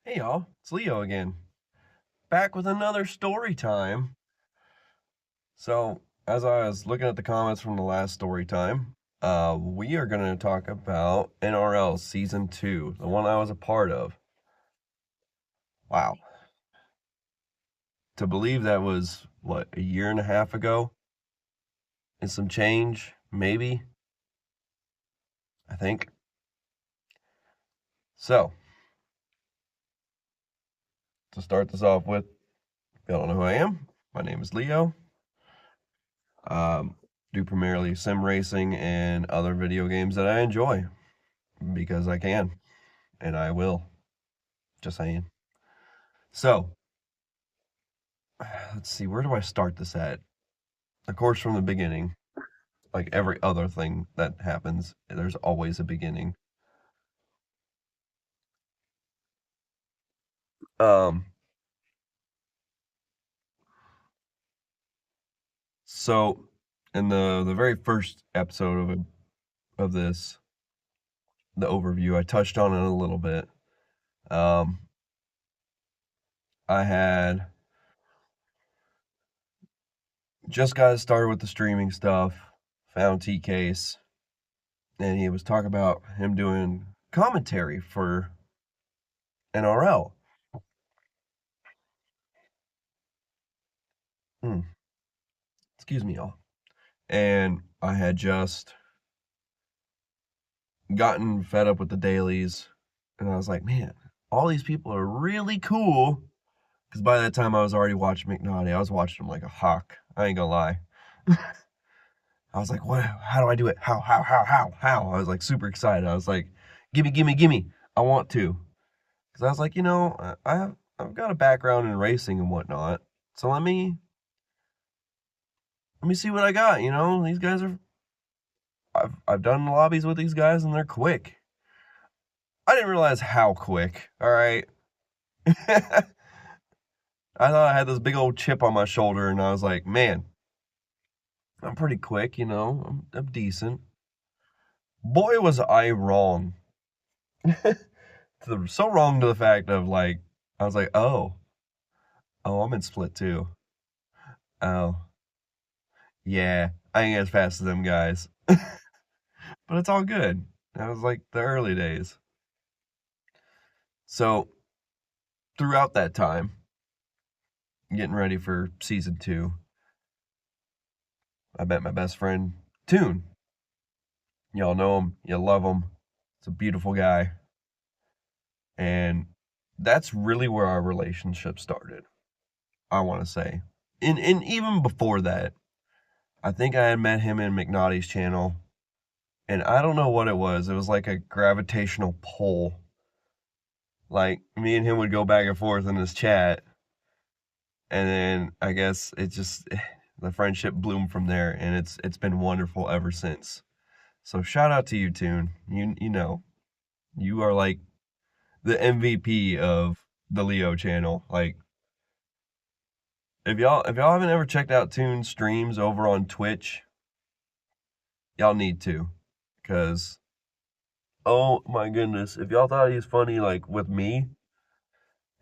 Hey y'all, it's Leo again, back with another story time. So, as I was looking at the comments from the last story time, we are going to talk about NRL Season 2, the one I was a part of. Wow. To believe that was, what, a year and a half ago? And some change, maybe, I think. So, to start this off with, if you don't know who I am, my name is Leo. Um, do primarily sim racing and other video games that I enjoy because I can and I will. Just saying. So, let's see, where do I start this at? Of course, from the beginning. Like every other thing that happens, there's always a beginning. Um, so in the very first episode of this, the overview, I touched on it a little bit. Um, I had just got started with the streaming stuff, found T Case, and he was talking about him doing commentary for NRL. Excuse me, y'all. And I had just gotten fed up with the dailies, and I was like, man, all these people are really cool. Because by that time, I was already watching McNaughty. I was watching him like a hawk. I ain't gonna lie. I was like, what? How do I do it? How? I was like super excited. I was like, gimme, gimme, gimme. I want to. Because I was like, I've got a background in racing and whatnot. So let me see what I got. These guys are. I've done lobbies with these guys and they're quick. I didn't realize how quick. All right. I thought I had this big old chip on my shoulder, and I was like, man, I'm pretty quick, I'm decent. Boy, was I wrong. So wrong to the fact of like, I was like, oh, I'm in split too. Oh, yeah, I ain't as fast as them guys, but it's all good. That was like the early days. So throughout that time, getting ready for season 2, I met my best friend Toon. Y'all know him, you love him. It's a beautiful guy. And that's really where our relationship started, I want to say. And even before that, I think I had met him in McNaughty's channel. And I don't know what it was. It was like a gravitational pull. Like me and him would go back and forth in this chat. And then I guess it just the friendship bloomed from there, and it's been wonderful ever since. So shout out to you, Toon. You are like the MVP of the Leo channel. Like if y'all haven't ever checked out Toon's streams over on Twitch, y'all need to. Cause oh my goodness, if y'all thought he was funny like with me,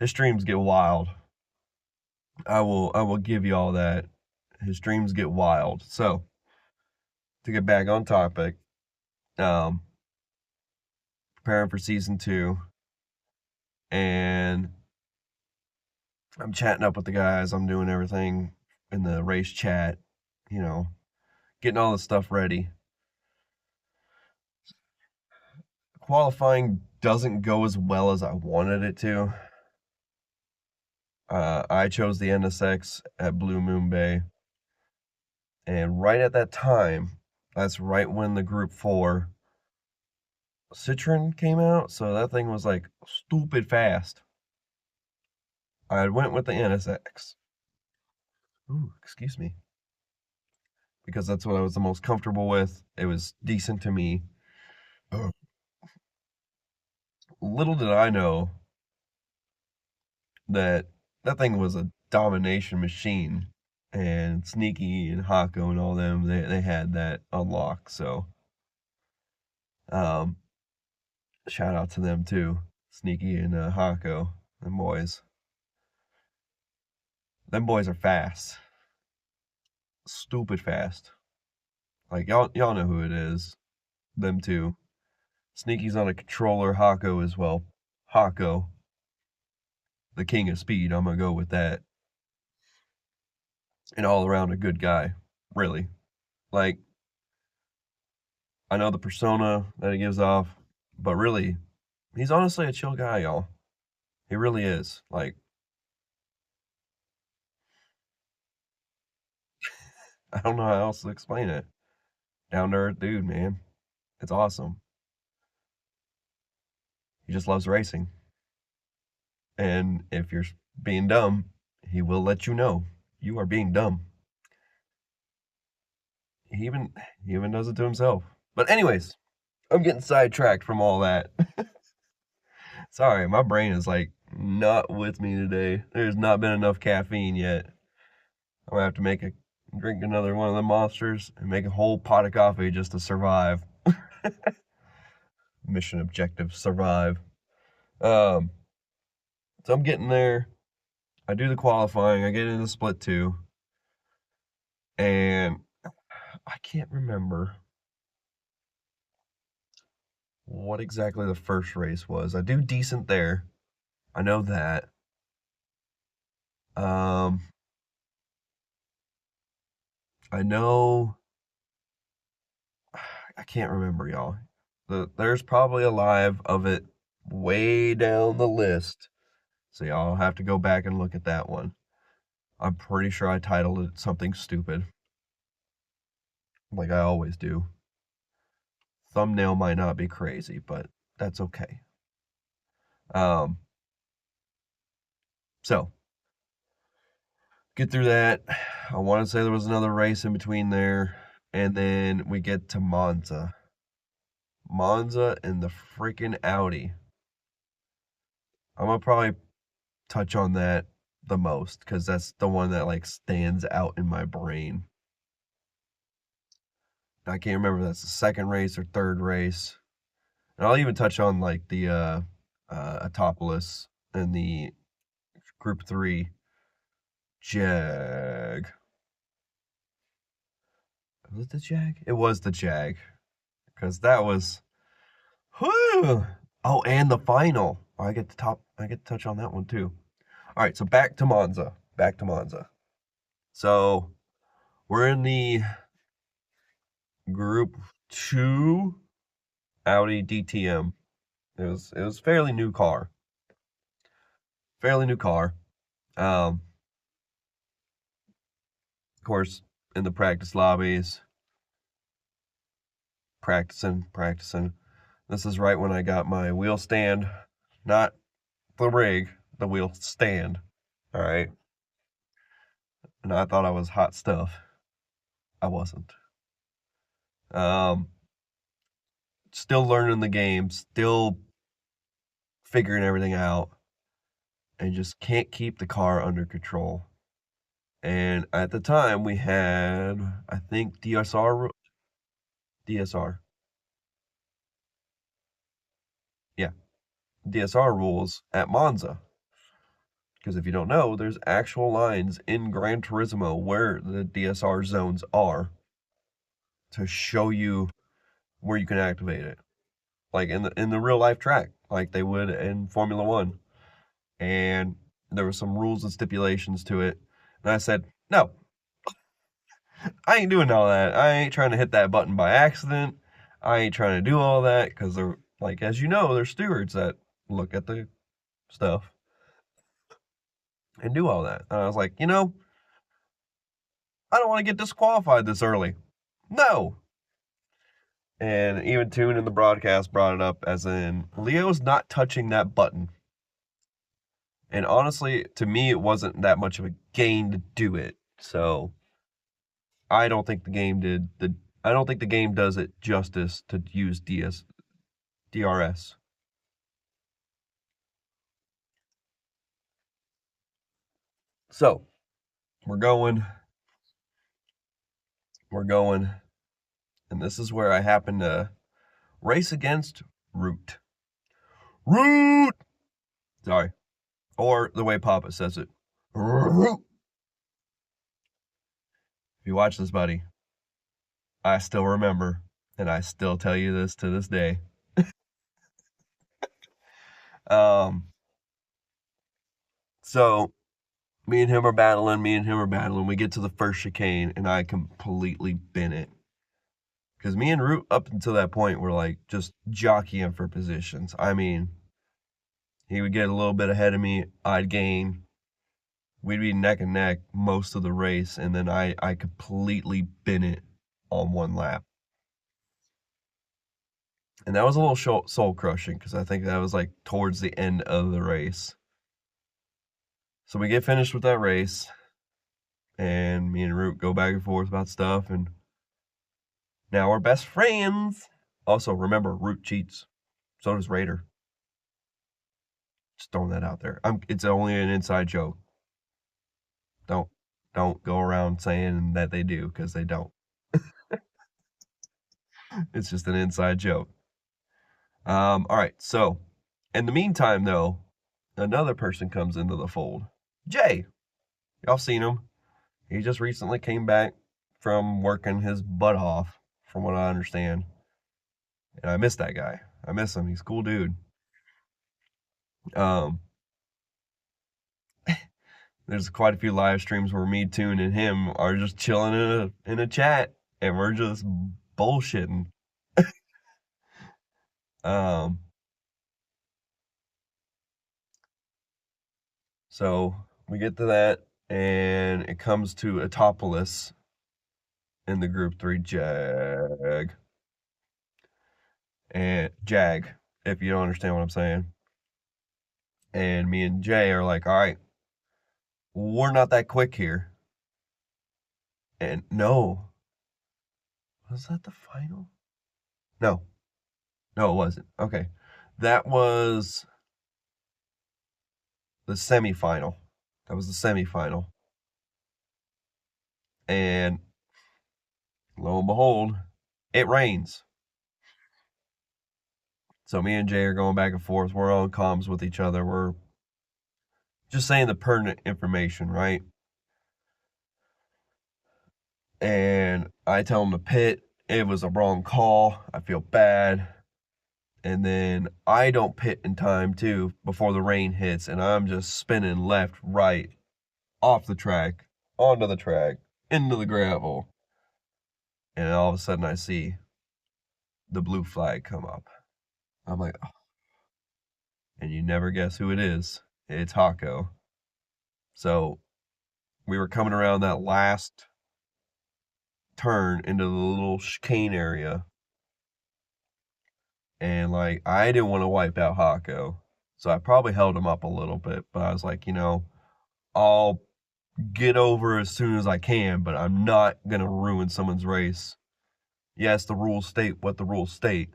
his streams get wild. I will give y'all that. His streams get wild. So to get back on topic, um, preparing for season 2, and I'm chatting up with the guys. I'm doing everything in the race chat, you know, getting all the stuff ready. Qualifying doesn't go as well as I wanted it to. I chose the NSX at Blue Moon Bay, and right at that time, that's right when the Group 4 Citroen came out, so that thing was like stupid fast. I went with the NSX. Ooh, excuse me. Because that's what I was the most comfortable with. It was decent to me. Little did I know that that thing was a domination machine. And Sneaky and Hako and all them, they had that unlocked. So, um, shout out to them too, Sneaky and Hako. Them boys. Them boys are fast. Stupid fast. Like y'all know who it is. Them two. Sneaky's on a controller. Hako as well. Hako, the king of speed. I'm gonna go with that. And all around a good guy. Really. Like, I know the persona that he gives off, but really, he's honestly a chill guy, y'all. He really is. Like, I don't know how else to explain it. Down to earth dude, man. It's awesome. He just loves racing. And if you're being dumb, he will let you know you are being dumb. He even he even does it to himself. But anyways, I'm getting sidetracked from all that. Sorry, my brain is like not with me today. There's not been enough caffeine yet. I'm gonna have to drink another one of the monsters and make a whole pot of coffee just to survive. Mission objective: survive. Um, so I'm getting there. I do the qualifying. I get into split two, and I can't remember what exactly the first race was. I do decent there. I know that. Um, I know. I can't remember, y'all. There's probably a live of it way down the list, so y'all have to go back and look at that one. I'm pretty sure I titled it something stupid, like I always do. Thumbnail might not be crazy, but that's okay. Um, so get through that. I want to say there was another race in between there, and then we get to Monza. Monza and the freaking Audi. I'm gonna probably touch on that the most because that's the one that like stands out in my brain. I can't remember if that's the second race or third race. And I'll even touch on like the Autopolis and the Group 3 Jag. Was it the Jag? It was the Jag. Because that was whew. Oh, and the final. I get to touch on that one too. All right, so back to Monza. Back to Monza. So we're in the Group 2 Audi DTM. It was fairly new car. Fairly new car. Of course, in the practice lobbies, practicing. This is right when I got my wheel stand, not the rig, the wheel stand. All right. And I thought I was hot stuff. I wasn't. Um, Still learning the game, still figuring everything out, and just can't keep the car under control. And at the time, we had, I think, DSR. Yeah, DSR rules at Monza. Because if you don't know, there's actual lines in Gran Turismo where the DSR zones are to show you where you can activate it. Like in the real life track, like they would in Formula One. And there were some rules and stipulations to it. And I said, no, I ain't doing all that. I ain't trying to hit that button by accident. I ain't trying to do all that because they're like, as you know, there's stewards that look at the stuff and do all that. And I was like, I don't want to get disqualified this early. No. And even Toon in the broadcast brought it up as in, Leo's not touching that button. And honestly, to me, it wasn't that much of a gain to do it. So I don't think the game I don't think the game does it justice to use DRS. So we're going, and this is where I happen to race against Root. Root! Sorry. Or the way Papa says it. If you watch this, buddy, I still remember, and I still tell you this to this day. Um, so me and him are battling. We get to the first chicane, and I completely bin it. Because me and Root, up until that point, were like just jockeying for positions. I mean, he would get a little bit ahead of me, I'd gain. We'd be neck and neck most of the race, and then I completely bin it on one lap. And that was a little soul crushing because I think that was like towards the end of the race. So we get finished with that race, and me and Root go back and forth about stuff, and now we're best friends. Also, remember, Root cheats. So does Raider. Just throwing that out there. It's only an inside joke. Don't don't go around saying that they do because they don't. It's just an inside joke. All right. So, in the meantime, though, another person comes into the fold. Jay, y'all seen him? He just recently came back from working his butt off, from what I understand. And I miss that guy. I miss him. He's a cool dude. Um, there's quite a few live streams where me, Toon, and him are just chilling in a chat, and we're just bullshitting. Um, so we get to that, and it comes to Atopolis in the group 3 Jag, if you don't understand what I'm saying. And me and Jay are like, all right, we're not that quick here. And no, was that the final? No, no, it wasn't. Okay, that was the semifinal. That was the semifinal. And lo and behold, it rains. So me and Jay are going back and forth. We're on comms with each other. We're just saying the pertinent information, right? And I tell him to pit. It was a wrong call. I feel bad. And then I don't pit in time too before the rain hits, and I'm just spinning left, right, off the track, onto the track, into the gravel. And all of a sudden I see the blue flag come up. I'm like, oh. And you never guess who it is. It's Hako. So we were coming around that last turn into the little chicane area. And like, I didn't want to wipe out Hako. So I probably held him up a little bit, but I was like, I'll get over as soon as I can, but I'm not going to ruin someone's race. Yes, the rules state what the rules state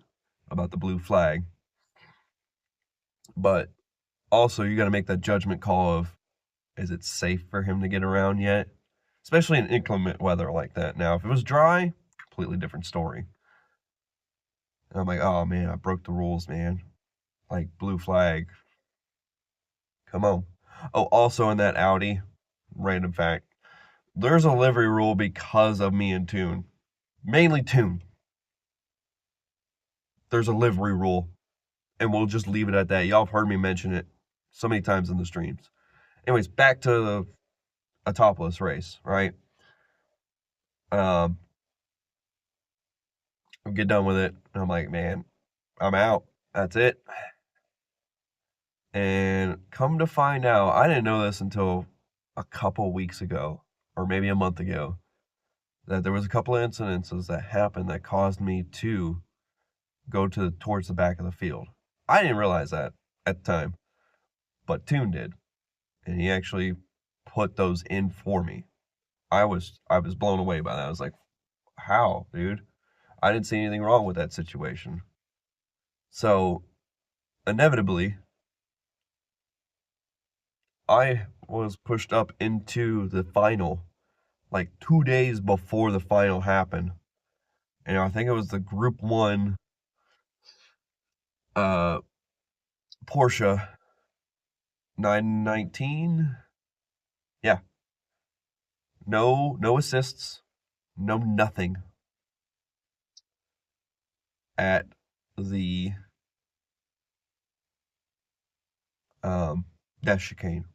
about the blue flag. But also, you got to make that judgment call of, is it safe for him to get around yet? Especially in inclement weather like that. Now, if it was dry, completely different story. And I'm like, oh man, I broke the rules, man. Like, blue flag. Come on. Oh, also in that Audi, random fact, there's a livery rule because of me and Toon. Mainly Toon. There's a livery rule. And we'll just leave it at that. Y'all have heard me mention it so many times in the streams. Anyways, back to the Atopolis race, right? Um, I get done with it, and I'm like, man, I'm out. That's it. And come to find out, I didn't know this until a couple weeks ago, or maybe a month ago, that there was a couple of incidences that happened that caused me to go towards the back of the field. I didn't realize that at the time, but Toon did, and he actually put those in for me. I was blown away by that. I was like, how, dude? I didn't see anything wrong with that situation. So inevitably, I was pushed up into the final like 2 days before the final happened. And I think it was the Group 1 uh, Porsche 919. Yeah. No assists, no nothing at the um death chicane.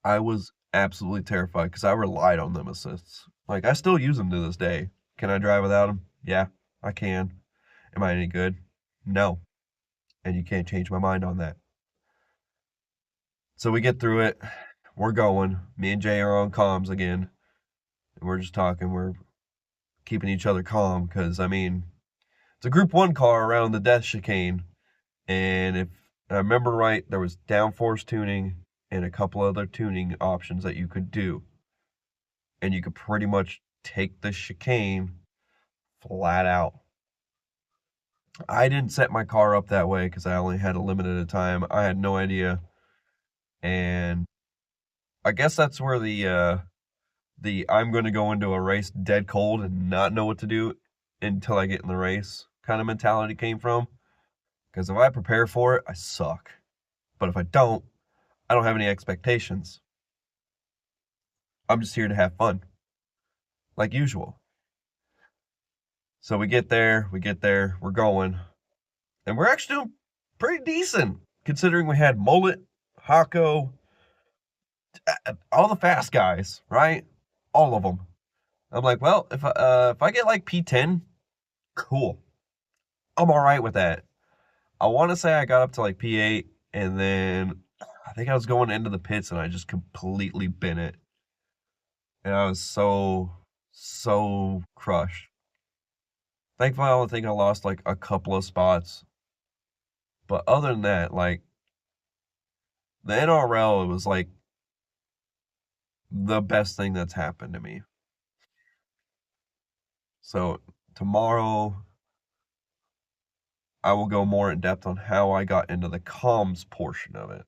I was absolutely terrified because I relied on them assists. Like, I still use them to this day. Can I drive without them? Yeah, I can. Am I any good? No. And you can't change my mind on that. So we get through it. We're going. Me and Jay are on comms again. And we're just talking. We're keeping each other calm because, I mean, it's a Group 1 car around the death chicane. And if I remember right, there was downforce tuning and a couple other tuning options that you could do. And you could pretty much take the chicane flat out. I didn't set my car up that way because I only had a limited time. I had no idea. And I guess that's where the I'm going to go into a race dead cold and not know what to do until I get in the race kind of mentality came from. Because if I prepare for it, I suck. But if I don't have any expectations. I'm just here to have fun, like usual. So we get there, we're going, and we're actually doing pretty decent considering we had Mullet, Hako, all the fast guys, right? All of them. I'm like, well, if I get like P10, cool. I'm all right with that. I want to say I got up to like P8, and then I think I was going into the pits, and I just completely bent it, and I was so crushed. Thankfully, I only think I lost like a couple of spots, but other than that, like the NRL, it was like the best thing that's happened to me. So tomorrow, I will go more in depth on how I got into the comms portion of it.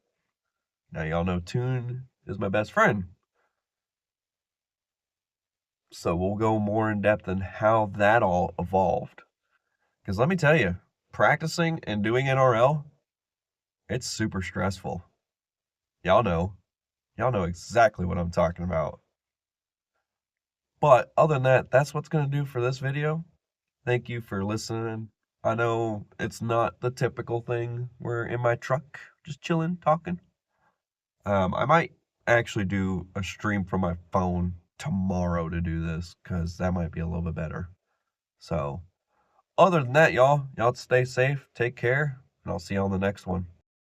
Now, y'all know Toon is my best friend. So we'll go more in depth on how that all evolved. Because let me tell you, practicing and doing NRL, it's super stressful. Y'all know. Y'all know exactly what I'm talking about. But other than that, that's what's going to do for this video. Thank you for listening. I know it's not the typical thing. We're in my truck, just chilling, talking. I might actually do a stream from my phone tomorrow to do this, because that might be a little bit better. So, other than that, y'all stay safe, take care, and I'll see you on the next one.